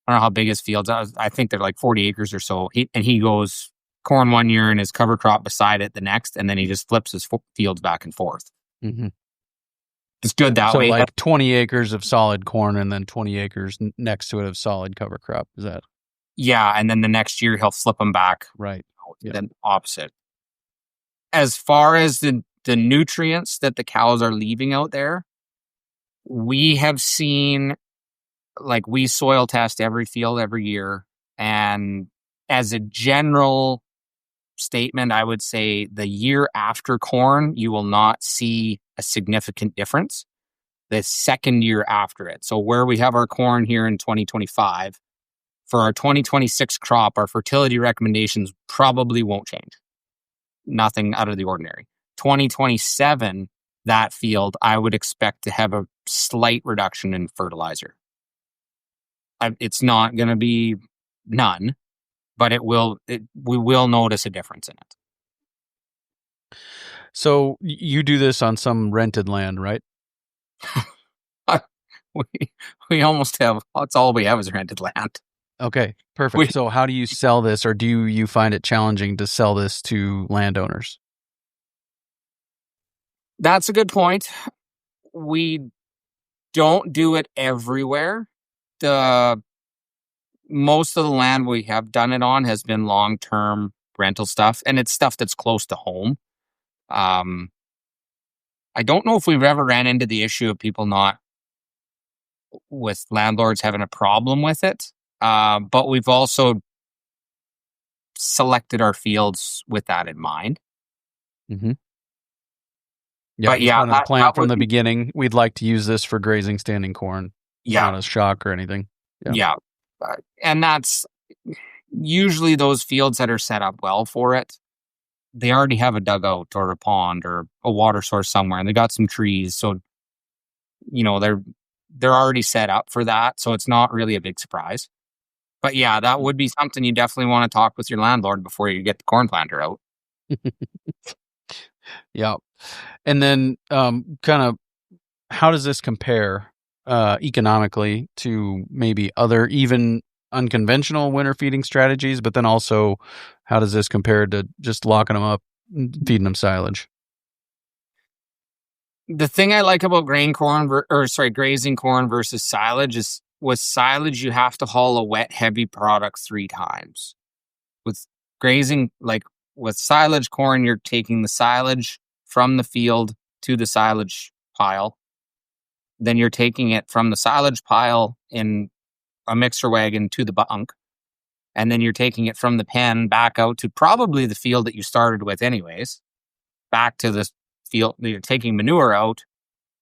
I don't know how big his fields are. I think they're like 40 acres or so. He goes corn one year and his cover crop beside it the next, and then he just flips his fields back and forth. Mm-hmm. It's good that way. So like 20 acres of solid corn and then 20 acres next to it of solid cover crop. Is that? Yeah, and then the next year he'll flip them back. Right. Then opposite. As far as the nutrients that the cows are leaving out there, we have seen, like, we soil test every field every year. And as a general statement, I would say the year after corn, you will not see a significant difference. The second year after it. So where we have our corn here in 2025, for our 2026 crop, our fertility recommendations probably won't change. Nothing out of the ordinary. 2027, that field, I would expect to have a slight reduction in fertilizer. It's not going to be none, but we will notice a difference in it. So you do this on some rented land, right? we almost have, that's all we have is rented land. Okay, perfect. So how do you sell this, or do you find it challenging to sell this to landowners? That's a good point. We don't do it everywhere. Most of the land we have done it on has been long-term rental stuff, and it's stuff that's close to home. I don't know if we've ever ran into the issue of people with landlords having a problem with it. But we've also selected our fields with that in mind. Mm-hmm. Yeah, but yeah, that plan from the beginning. We'd like to use this for grazing standing corn. Yeah, not a shock or anything. Yeah. And that's usually those fields that are set up well for it. They already have a dugout or a pond or a water source somewhere, and they got some trees, so they're already set up for that. So it's not really a big surprise. But yeah, that would be something you definitely want to talk with your landlord before you get the corn planter out. Yeah. And then kind of how does this compare economically to maybe other even unconventional winter feeding strategies? But then also, how does this compare to just locking them up and feeding them silage? The thing I like about grazing corn versus silage is, with silage, you have to haul a wet, heavy product 3 times. With grazing, like with silage corn, you're taking the silage from the field to the silage pile. Then you're taking it from the silage pile in a mixer wagon to the bunk. And then you're taking it from the pen back out to probably the field that you started with anyways, back to the field. You're taking manure out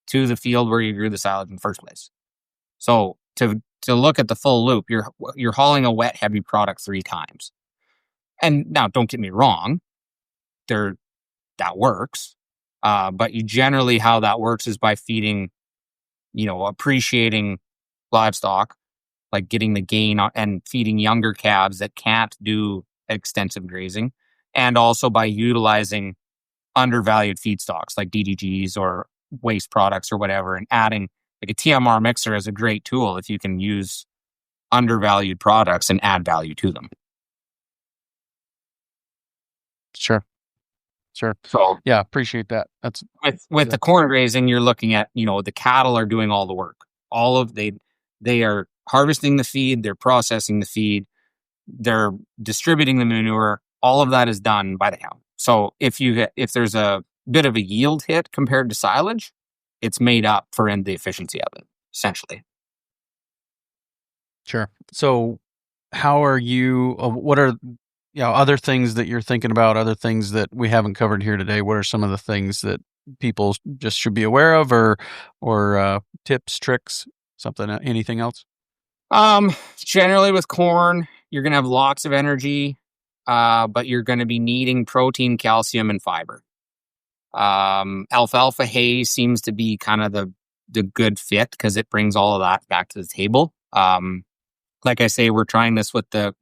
to the field where you grew the silage in the first place. So to look at the full loop, you're hauling a wet, heavy product 3 times. And now, don't get me wrong, that works. But you generally, how that works is by feeding, appreciating livestock, like getting the gain and feeding younger calves that can't do extensive grazing, and also by utilizing undervalued feedstocks like DDGs or waste products or whatever, and adding, like, a TMR mixer is a great tool if you can use undervalued products and add value to them. Sure. So yeah, appreciate that. That's with the corn grazing, you're looking at, the cattle are doing all the work. They are harvesting the feed, they're processing the feed, they're distributing the manure. All of that is done by the cow. So if there's a bit of a yield hit compared to silage, it's made up for in the efficiency of it, essentially. Sure. So how are you, what are other things that you're thinking about, other things that we haven't covered here today? What are some of the things that people just should be aware of, or tips, tricks, anything else? Generally with corn, you're going to have lots of energy, but you're going to be needing protein, calcium, and fiber. Alfalfa hay seems to be kind of the good fit because it brings all of that back to the table. Like I say, we're trying this with the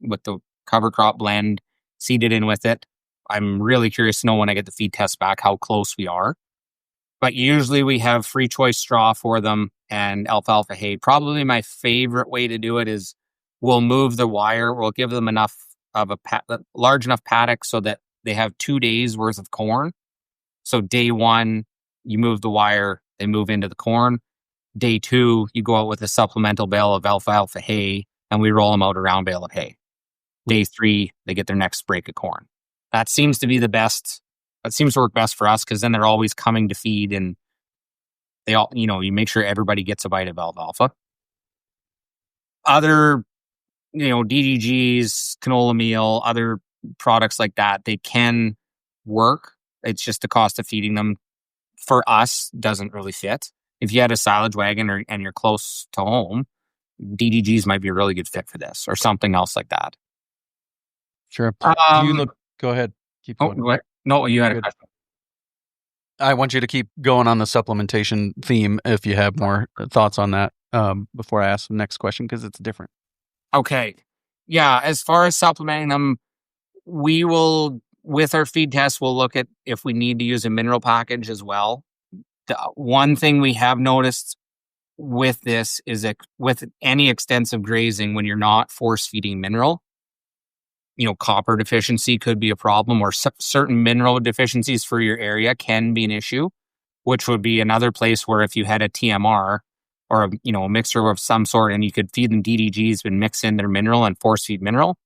cover crop blend, seeded in with it. I'm really curious to know when I get the feed test back how close we are. But usually we have free choice straw for them and alfalfa hay. Probably my favorite way to do it is we'll move the wire. We'll give them enough of a large enough paddock so that they have 2 days worth of corn. So day 1, you move the wire, they move into the corn. Day 2, you go out with a supplemental bale of alfalfa hay and we roll them out a round bale of hay. Day 3, they get their next break of corn. That seems to be the best. That seems to work best for us because then they're always coming to feed and they all, you make sure everybody gets a bite of alfalfa. Other, DDGs, canola meal, other products like that, they can work. It's just the cost of feeding them for us doesn't really fit. If you had a silage wagon and you're close to home, DDGs might be a really good fit for this or something else like that. Sure. Do you look? Go ahead. Keep going. What? No, you had a question. I want you to keep going on the supplementation theme if you have more thoughts on that before I ask the next question because it's different. Okay. Yeah, as far as supplementing them, we will, with our feed test, we'll look at if we need to use a mineral package as well. The one thing we have noticed with this is that with any extensive grazing, when you're not force feeding mineral, copper deficiency could be a problem, or certain mineral deficiencies for your area can be an issue, which would be another place where if you had a TMR or a mixture of some sort and you could feed them DDGs and mix in their mineral and force feed mineral,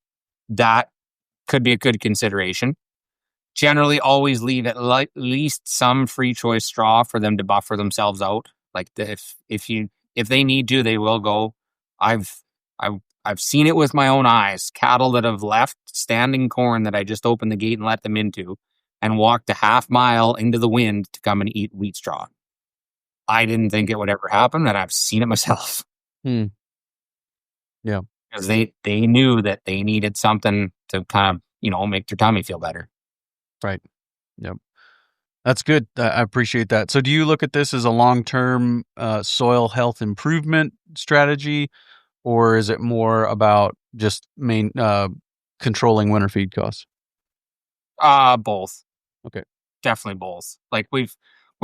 that could be a good consideration. Generally, always leave at least some free choice straw for them to buffer themselves out. Like if they need to, they will go. I've seen it with my own eyes. Cattle that have left standing corn that I just opened the gate and let them into and walked a half mile into the wind to come and eat wheat straw. I didn't think it would ever happen, and I've seen it myself. Yeah. Because they knew that they needed something to kind of, make their tummy feel better. Right. Yep. That's good. I appreciate that. So do you look at this as a long-term soil health improvement strategy, or is it more about just controlling winter feed costs? Both. Okay. Definitely both. Like we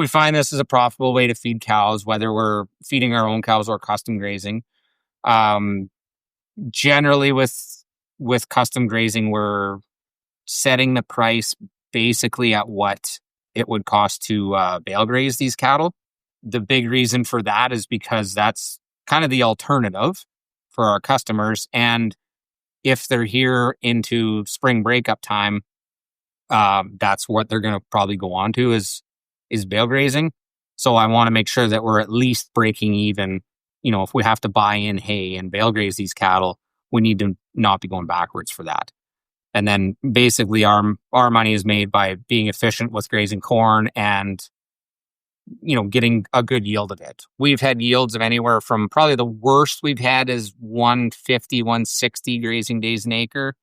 find this as a profitable way to feed cows, whether we're feeding our own cows or custom grazing. Generally with custom grazing, we're setting the price basically at what it would cost to bale graze these cattle. The big reason for that is because that's kind of the alternative for our customers. And if they're here into spring breakup time, that's what they're going to probably go on to is bale grazing. So I want to make sure that we're at least breaking even. If we have to buy in hay and bale graze these cattle, we need to not be going backwards for that. And then basically our money is made by being efficient with grazing corn and, getting a good yield of it. We've had yields of anywhere from probably the worst we've had is 150, 160 grazing days an acre.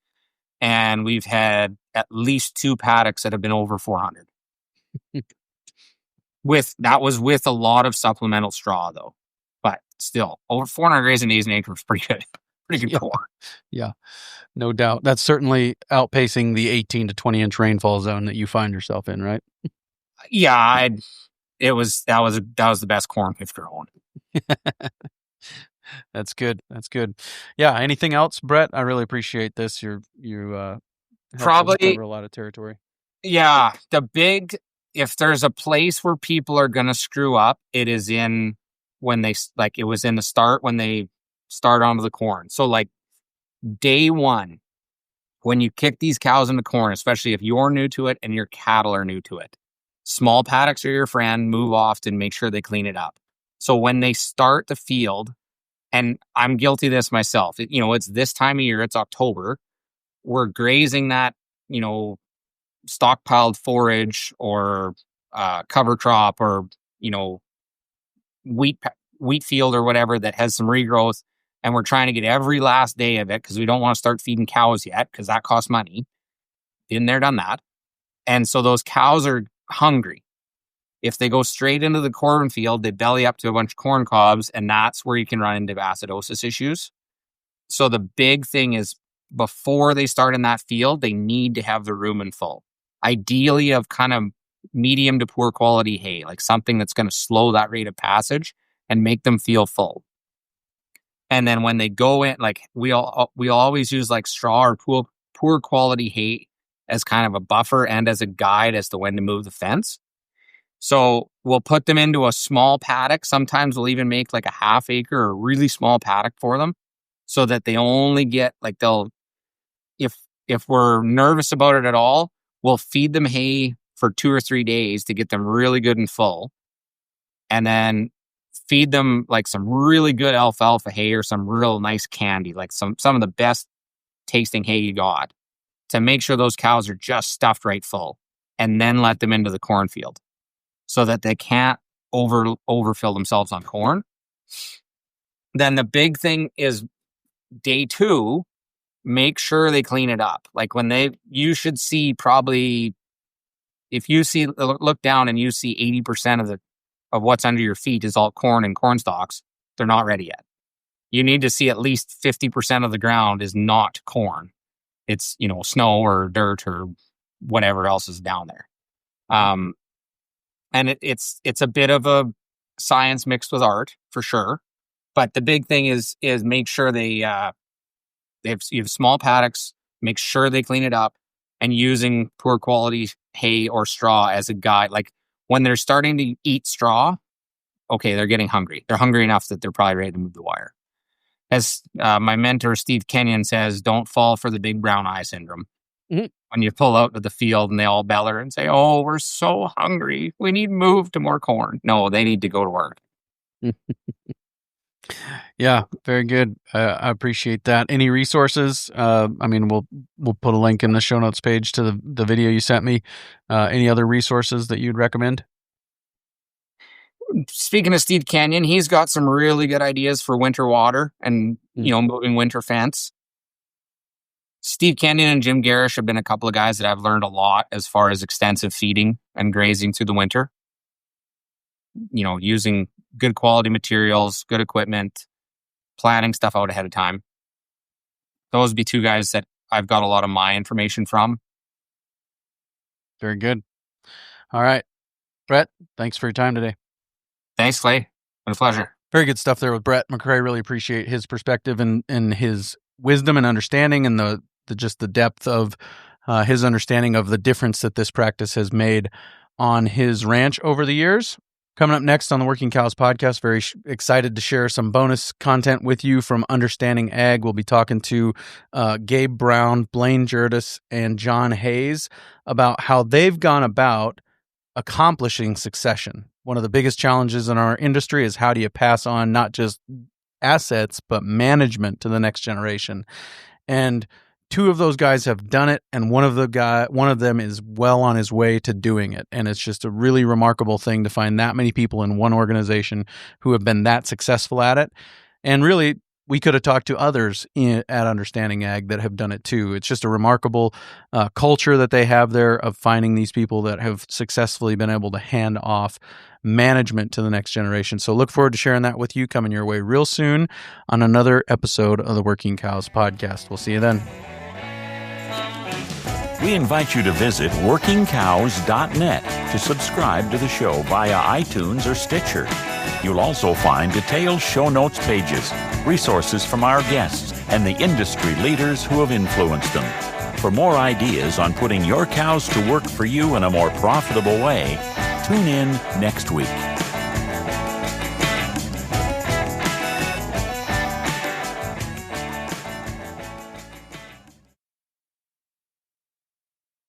And we've had at least 2 paddocks that have been over 400. That was with a lot of supplemental straw though. But still, over 400 grazing days an acre is pretty good. Pretty good corn. Yeah, no doubt. That's certainly outpacing the 18 to 20 inch rainfall zone that you find yourself in, right? Yeah, that was the best corn we've grown. That's good. That's good. Yeah. Anything else, Brett? I really appreciate this. You probably cover a lot of territory. Yeah, if there's a place where people are going to screw up, it is in when they it was in the start when they start onto the corn. So like day 1, when you kick these cows into corn, especially if you're new to it and your cattle are new to it, small paddocks are your friend. Move often, make sure they clean it up. So when they start the field, and I'm guilty of this myself, it's this time of year, it's October, we're grazing that, stockpiled forage or cover crop or, wheat field or whatever that has some regrowth. And we're trying to get every last day of it because we don't want to start feeding cows yet because that costs money. Been there, done that. And so those cows are hungry. If they go straight into the cornfield, they belly up to a bunch of corn cobs, and that's where you can run into acidosis issues. So the big thing is before they start in that field, they need to have the rumen full. ideally of kind of medium to poor quality hay, like something that's going to slow that rate of passage and make them feel full. And then when they go in, like we always use like straw or poor quality hay as kind of a buffer and as a guide as to when to move the fence. So we'll put them into a small paddock. Sometimes we'll even make like a half acre or a really small paddock for them, so that they only get like if we're nervous about it at all, we'll feed them hay for 2 or 3 days to get them really good and full. And then feed them like some really good alfalfa hay or some real nice candy, like some of the best tasting hay you got, to make sure those cows are just stuffed right full, and then let them into the cornfield so that they can't overfill themselves on corn. Then the big thing is day 2, make sure they clean it up. Like you should see probably, if you look down and you see 80% of what's under your feet is all corn and corn stalks, they're not ready yet. You need to see at least 50% of the ground is not corn. It's, snow or dirt or whatever else is down there. And it's a bit of a science mixed with art for sure. But the big thing is make sure you have small paddocks, make sure they clean it up, and using poor quality hay or straw as a guide. Like when they're starting to eat straw, okay, they're getting hungry. They're hungry enough that they're probably ready to move the wire. As my mentor, Steve Kenyon, says, don't fall for the big brown eye syndrome. Mm-hmm. When you pull out to the field and they all beller and say, oh, we're so hungry, we need to move to more corn. No, they need to go to work. Yeah, very good. I appreciate that. Any resources? We'll put a link in the show notes page to the video you sent me. Any other resources that you'd recommend? Speaking of Steve Kenyon, he's got some really good ideas for winter water and, moving winter fence. Steve Kenyon and Jim Garish have been a couple of guys that I've learned a lot as far as extensive feeding and grazing through the winter. Using good quality materials, good equipment, planning stuff out ahead of time. Those would be 2 guys that I've got a lot of my information from. Very good. All right. Brett, thanks for your time today. Thanks, Clay. Been a pleasure. Very good stuff there with Brett McCrae. Really appreciate his perspective and his wisdom and understanding, and the depth of his understanding of the difference that this practice has made on his ranch over the years. Coming up next on the Working Cows podcast, very excited to share some bonus content with you from Understanding Ag. We'll be talking to Gabe Brown, Blaine Jurdis, and John Hayes about how they've gone about accomplishing succession. One of the biggest challenges in our industry is how do you pass on not just assets, but management to the next generation. And 2 of those guys have done it, and one of them is well on his way to doing it. And it's just a really remarkable thing to find that many people in one organization who have been that successful at it. And really, we could have talked to others at Understanding Ag that have done it too. It's just a remarkable culture that they have there of finding these people that have successfully been able to hand off management to the next generation. So look forward to sharing that with you coming your way real soon on another episode of the Working Cows podcast. We'll see you then. We invite you to visit workingcows.net to subscribe to the show via iTunes or Stitcher. You'll also find detailed show notes pages, resources from our guests, and the industry leaders who have influenced them. For more ideas on putting your cows to work for you in a more profitable way, tune in next week.